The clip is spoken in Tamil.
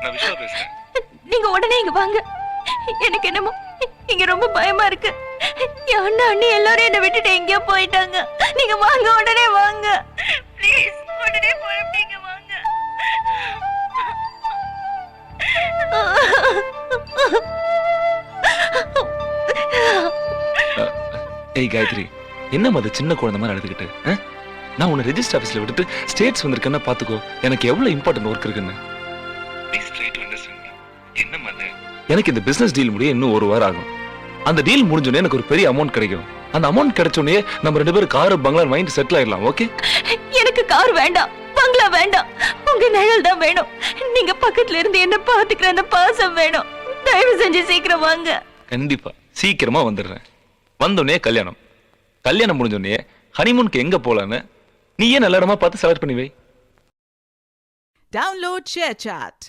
நான் விஷ்வா பேசுறேன். நீங்க உடனே இங்க வாங்க. எனக்கு என்னமோ இங்க ரொம்ப பயமா இருக்கு. என் அண்ணா அண்ணி எல்லாரும் என்ன விட்டுட்டு எங்கேயோ போயிட்டாங்க. நீங்க வாங்க, உடனே வாங்க ப்ளீஸ். உடனே போயிட்டீங்க வாங்க. ஏய் காயத்ரி, என்ன அது சின்ன குழந்தை மாதிரி அழுதுகிட்டு? நான் உன்னை ரெஜிஸ்டர் ஆஃபீஸ்ல விட்டுட்டு ஸ்டேட்ஸ் வந்திருக்கேன்னா பாத்துக்கோ, எனக்கு எவ்வளவு இம்பார்ட்டன்ட் ஒர்க் இருக்குன்னு. Please try to understand me. என்ன மாதிரி எனக்கு இந்த பிசினஸ் டீல் முடிய இன்னும் ஒரு வாரம் ஆகும். அந்த டீல் முடிஞ்சோடனே எனக்கு ஒரு பெரிய அமௌண்ட் கிடைக்கும். அந்த அமௌண்ட் கிடைச்சோடனே நம்ம 2 பேரும் கார் பங்களா வாங்கிட்டு செட்டில் ஆயிடலாம். ஓகே? எனக்கு கார் வேண்டாம், பங்களா வேண்டாம். உங்க நிழல் தான் வேணும். நீங்க பக்கத்துல இருந்து என்ன பாத்துக்கிற அந்த பாசம் வேணும். தயவு செஞ்சு சீக்கிரம் வாங்க. கண்டிப்பா சீக்கிரமா வந்துடுறேன். வந்தோடனே கல்யாணம், கல்யாணம் முடிஞ்சோடனே ஹனிமூனுக்கு எங்க போலான்னு நீயே நல்ல இடமா பார்த்து செலக்ட் பண்ணி வை. Download ShareChat.